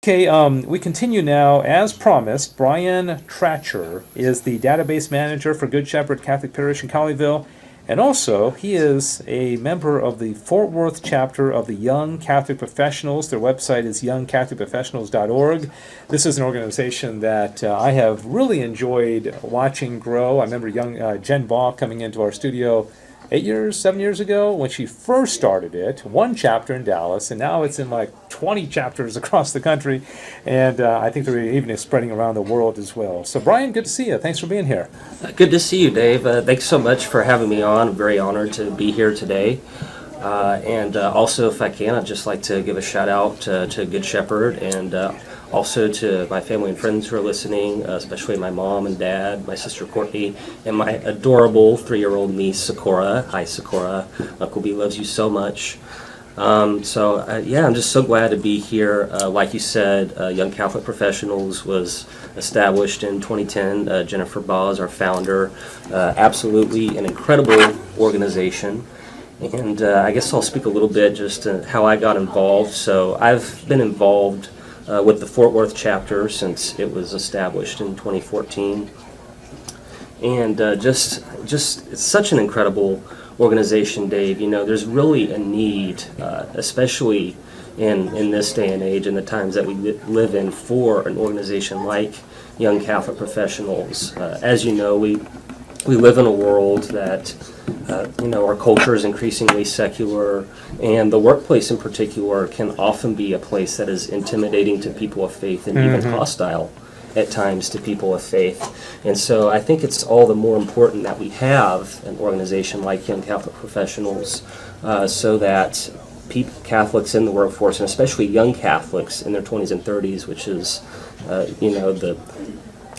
Okay, we continue now. As promised, Brian Trachier is the database manager for Good Shepherd Catholic Parish in Colleyville, and also he is a member of the Fort Worth chapter of the Young Catholic Professionals. Their website is youngcatholicprofessionals.org. This is an organization that I have really enjoyed watching grow. I remember young Jen Baugh coming into our studio 7 years ago when she first started it, one chapter in Dallas, and now it's in like 20 chapters across the country, and I think they're even spreading around the world as well. So Brian, good to see you. Thanks for being here. Good to see you, Dave. Thanks so much for having me on. I'm very honored to be here today. And also, if I can, I'd just like to give a shout out to Good Shepherd and also to my family and friends who are listening, especially my mom and dad, my sister Courtney, and my adorable 3-year-old niece Sakura. Hi, Sakura. Uncle B loves you so much. I'm just so glad to be here. Like you said, Young Catholic Professionals was established in 2010. Jennifer Baugh is our founder. Absolutely an incredible organization. And I guess I'll speak a little bit just how I got involved. So I've been involved with the Fort Worth chapter since it was established in 2014. And it's such an incredible organization, Dave. You know, there's really a need, especially in this day and age and the times that we live in, for an organization like Young Catholic Professionals. As you know, we live in a world that our culture is increasingly secular, and the workplace in particular can often be a place that is intimidating to people of faith and even hostile at times to people of faith. And so I think it's all the more important that we have an organization like Young Catholic Professionals so that Catholics in the workforce, and especially young Catholics in their 20s and 30s, which is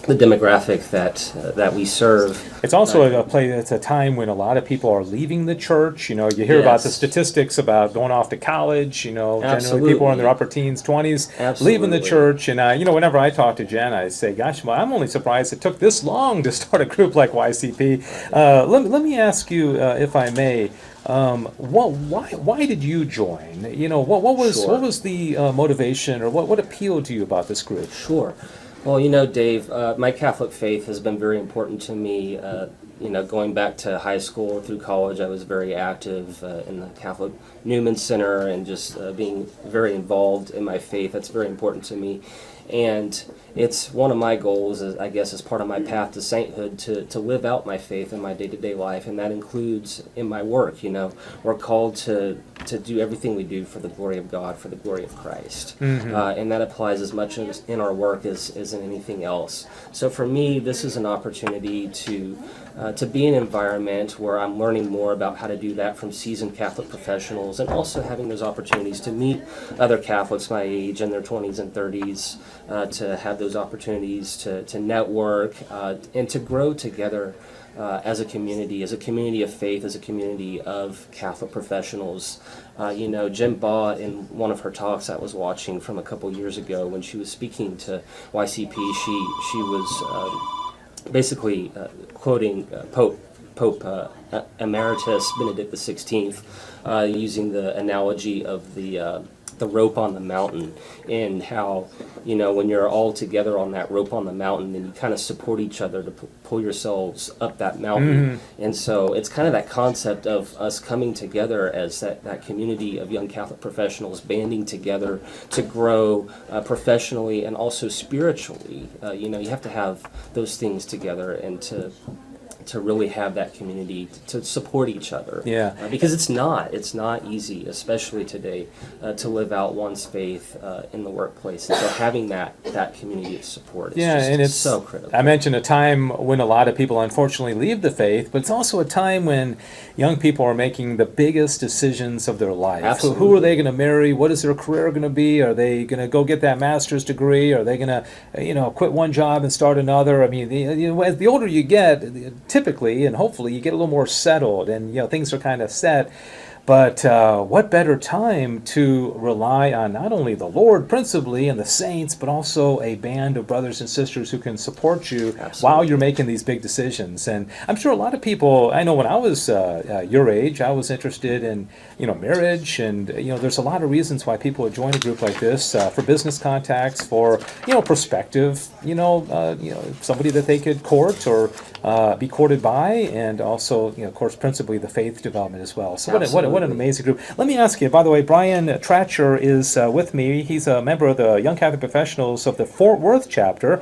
the demographic that we serve. It's also it's a time when a lot of people are leaving the church. You know, you hear about the statistics about going off to college. You know, generally people are in their upper teens, 20s, leaving the church. And whenever I talk to Jen, I say, "Gosh, well, I'm only surprised it took this long to start a group like YCP." Let me ask you, if I may. Why did you join? You know, what was the motivation, or what appealed to you about this group? Sure. Well, Dave, my Catholic faith has been very important to me. Going back to high school through college, I was very active in the Catholic Newman Center and just being very involved in my faith. That's very important to me. And it's one of my goals, I guess, as part of my path to sainthood, to live out my faith in my day-to-day life, and that includes in my work. We're called to do everything we do for the glory of God, for the glory of Christ. And that applies as much in our work as in anything else. So for me, this is an opportunity to be in an environment where I'm learning more about how to do that from seasoned Catholic professionals, and also having those opportunities to meet other Catholics my age in their 20s and 30s, to have those opportunities to network and to grow together as a community of faith, as a community of Catholic professionals. Jen Baugh, in one of her talks I was watching from a couple years ago when she was speaking to YCP, she was basically quoting Pope Emeritus Benedict XVI, using the analogy of the rope on the mountain, and how when you're all together on that rope on the mountain, then you kind of support each other to pull yourselves up that mountain. And so it's kind of that concept of us coming together as that community of young Catholic professionals banding together to grow professionally and also spiritually. You have to have those things together, and to really have that community to support each other. Because it's not easy, especially today, to live out one's faith in the workplace. And so having that community of support is it's so critical. I mentioned a time when a lot of people unfortunately leave the faith, but it's also a time when young people are making the biggest decisions of their life. Absolutely. Who are they going to marry? What is their career going to be? Are they going to go get that master's degree? Are they going to quit one job and start another? I mean, as the older you get, typically and hopefully you get a little more settled, and things are kind of set. But what better time to rely on not only the Lord principally and the saints, but also a band of brothers and sisters who can support you while you're making these big decisions. And I'm sure a lot of people, I know when I was your age, I was interested in marriage, and there's a lot of reasons why people would join a group like this, for business contacts, for prospective, somebody that they could court or be courted by, and also of course principally the faith development as well. So what an amazing group. Let me ask you, by the way, Brian Trachier is with me. He's a member of the Young Catholic Professionals of the Fort Worth chapter,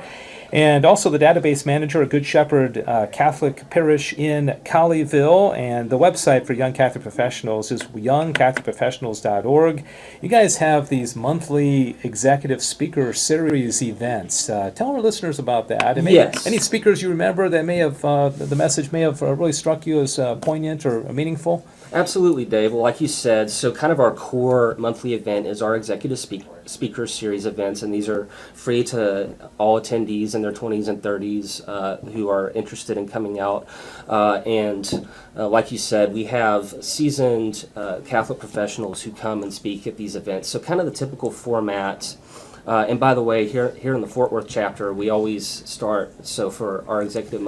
and also the database manager at Good Shepherd Catholic Parish in Colleyville. And the website for Young Catholic Professionals is youngcatholicprofessionals.org. You guys have these monthly executive speaker series events. Tell our listeners about that. And maybe any speakers you remember that may have, the message may have really struck you as poignant or meaningful? Absolutely, Dave. Well, like you said, so kind of our core monthly event is our executive speaker series events, and these are free to all attendees in their 20s and 30s who are interested in coming out. Like you said, we have seasoned Catholic professionals who come and speak at these events. So kind of the typical format. And by the way, here in the Fort Worth chapter, we always start, so for our executive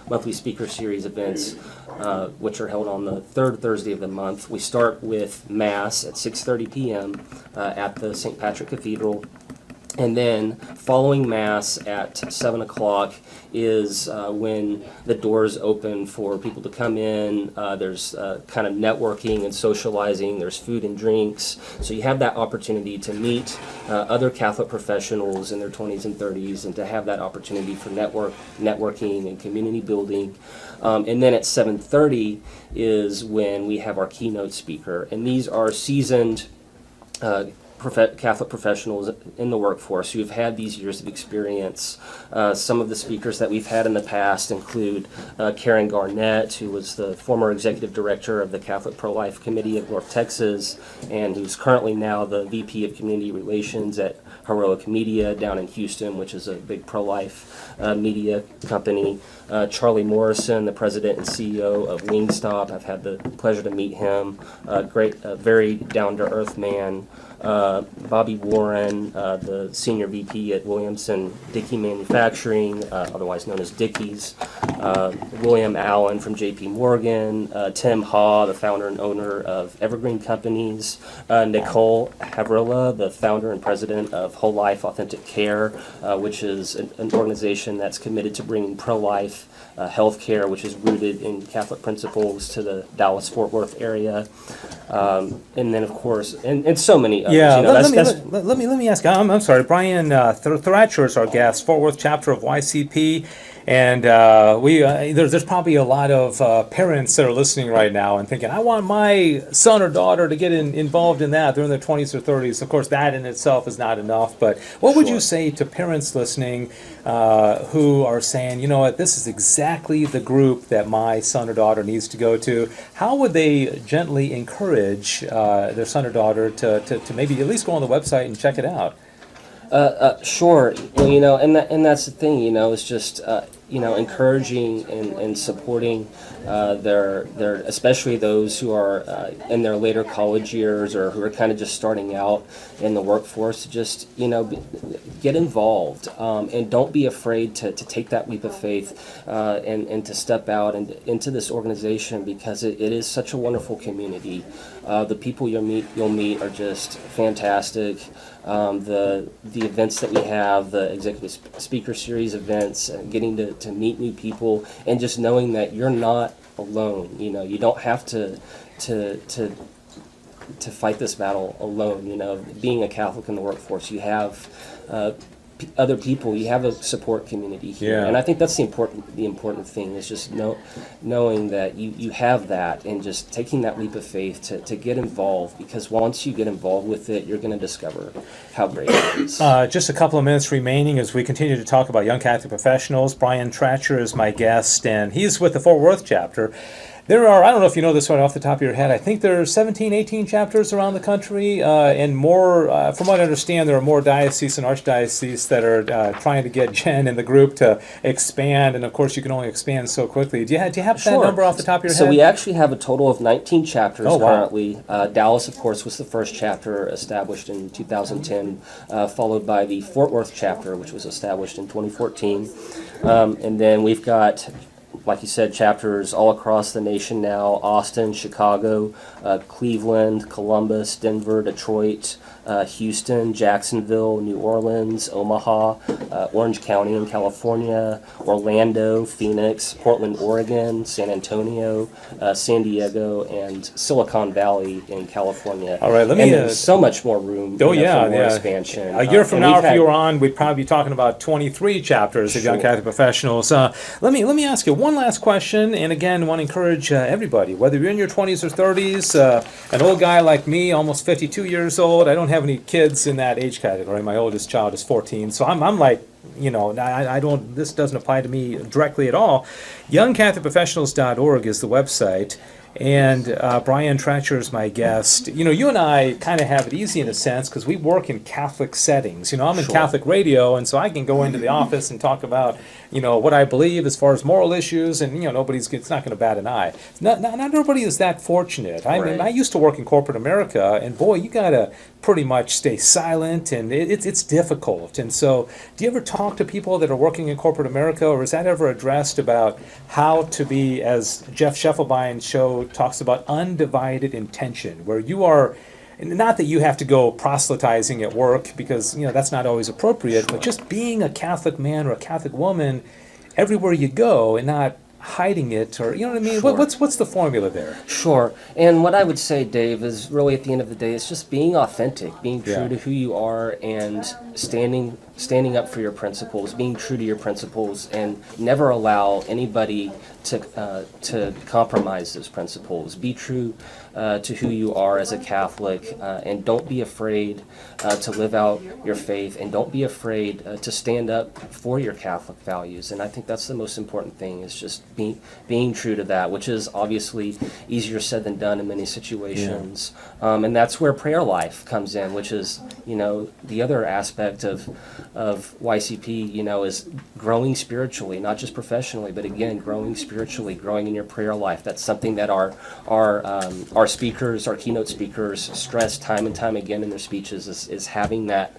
monthly speaker series events, which are held on the third Thursday of the month, we start with Mass at 6:30 p.m. At the St. Patrick Cathedral. And then following Mass at 7 o'clock is when the doors open for people to come in. There's kind of networking and socializing. There's food and drinks. So you have that opportunity to meet other Catholic professionals in their 20s and 30s, and to have that opportunity for networking and community building. And then at 7:30 is when we have our keynote speaker. And these are seasoned Catholic professionals in the workforce who have had these years of experience. Some of the speakers that we've had in the past include Karen Garnett, who was the former executive director of the Catholic Pro-Life Committee of North Texas, and who's currently now the VP of Community Relations at Heroic Media down in Houston, which is a big pro-life media company. Charlie Morrison, the president and CEO of Wingstop. I've had the pleasure to meet him. Very down-to-earth man. Bobby Warren, the senior VP at Williamson Dickey Manufacturing, otherwise known as Dickey's. William Allen from J.P. Morgan. Tim Haw, the founder and owner of Evergreen Companies. Nicole Havrilla, the founder and president of Whole Life Authentic Care, which is an organization that's committed to bringing pro-life health care, which is rooted in Catholic principles, to the Dallas-Fort Worth area. And then, of course, and so many others. Yeah, let me ask. I'm sorry, Brian Thrasher is our guest, Fort Worth chapter of YCP. And there's probably a lot of parents that are listening right now and thinking, I want my son or daughter to get involved in that. They're in their 20s or 30s. Of course, that in itself is not enough. But what would you say to parents listening who are saying, you know what, this is exactly the group that my son or daughter needs to go to? How would they gently encourage their son or daughter to maybe at least go on the website and check it out? Sure. Well, and that's the thing, it's just, encouraging and supporting their especially those who are in their later college years, or who are kind of just starting out in the workforce, to just, get involved, and don't be afraid to take that leap of faith, and to step out and into this organization, because it is such a wonderful community. The people you'll meet are just fantastic. The events that we have, the executive speaker series events, getting to meet new people, and just knowing that you're not alone. You don't have to fight this battle alone. Being a Catholic in the workforce, you have other people, you have a support community here. Yeah. And I think that's the important thing, is just knowing that you have that, and just taking that leap of faith to get involved, because once you get involved with it, you're going to discover how great it is. Just a couple of minutes remaining as we continue to talk about Young Catholic Professionals. Brian Trachier is my guest, and he's with the Fort Worth chapter. There are, I don't know if you know this one off the top of your head, I think there are 17, 18 chapters around the country, and more, from what I understand, there are more dioceses and archdioceses that are trying to get Jen and the group to expand, and of course you can only expand so quickly. Do you have that Sure. number off the top of your head? So we actually have a total of 19 chapters Oh, wow. currently. Dallas, of course, was the first chapter established in 2010, followed by the Fort Worth chapter, which was established in 2014. And then we've got, like you said, chapters all across the nation now: Austin, Chicago, Cleveland, Columbus, Denver, Detroit, Houston, Jacksonville, New Orleans, Omaha, Orange County in California, Orlando, Phoenix, Portland, Oregon, San Antonio, San Diego, and Silicon Valley in California. All right, let me, and there's so much more room Oh, for yeah, more yeah. expansion. A year from And now, we've if had- you were on, we'd probably be talking about 23 chapters of Young Sure. Catholic Professionals. Let me ask you one last question, and again, want to encourage everybody, whether you're in your 20s or 30s, an old guy like me, almost 52 years old. I don't have any kids in that age category. My oldest child is 14, so I'm like, I don't. This doesn't apply to me directly at all. YoungCatholicProfessionals.org is the website. And Brian Trachier is my guest. You and I kind of have it easy in a sense because we work in Catholic settings. I'm in Sure. Catholic radio, and so I can go into the office and talk about, what I believe as far as moral issues, and it's not going to bat an eye. Not everybody is that fortunate. I mean, Right. I used to work in corporate America, and boy, you gotta pretty much stay silent, and it's difficult. And so, do you ever talk to people that are working in corporate America, or is that ever addressed about how to be, as Jeff Scheffelbein's show talks about, undivided intention, where you are, not that you have to go proselytizing at work, because that's not always appropriate, but just being a Catholic man or a Catholic woman everywhere you go, and not hiding it, or you know what I mean? Sure. What's the formula there? Sure. And what I would say, Dave, is really at the end of the day, it's just being authentic, being true Yeah. to who you are, and standing up for your principles, being true to your principles, and never allow anybody to compromise those principles. Be true to who you are as a Catholic, and don't be afraid to live out your faith, and don't be afraid to stand up for your Catholic values. And I think that's the most important thing, is just being true to that, which is obviously easier said than done in many situations. And that's where prayer life comes in, which is, the other aspect of YCP, is growing spiritually, not just professionally, but again, growing spiritually, growing in your prayer life. That's something that our speakers, our keynote speakers, stress time and time again in their speeches, is having that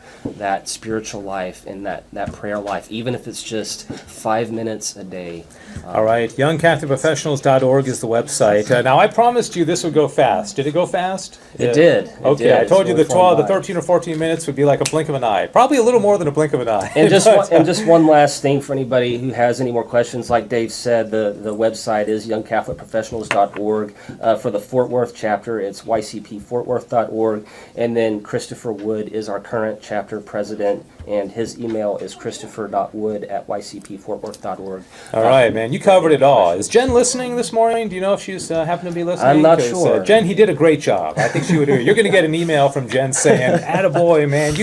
spiritual life and that prayer life, even if it's just 5 minutes a day. All right, YoungCatholicProfessionals.org is the website. Now, I promised you this would go fast. Did it go fast? It did. It Okay, did. I told you It's the really 13 or 14 minutes would be like a blink of an eye. Probably a little more than a blink of an eye. And just one last thing for anybody who has any more questions. Like Dave said, the website is YoungCatholicProfessionals.org. For the Fort Worth chapter, it's YCPFortWorth.org. And then Christopher Wood is our current chapter president, and his email is christopher.wood@YCPFortWorth.org. All right, man, you covered it all. Is Jen listening this morning? Do you know if she's happen to be listening? I'm not 'Cause, sure. Jen, he did a great job. I think she would. You're going to get an email from Jen saying, "Attaboy, man,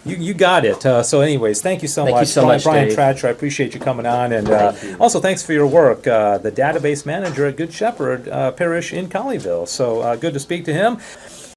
you got it." So, anyways, thank you so Thank much, you so much, Brian Dave. Trachier. I appreciate you coming on, and Thank you. also thanks for your work, the database manager at Good Shepherd Parish in Colleyville. So good to speak to him.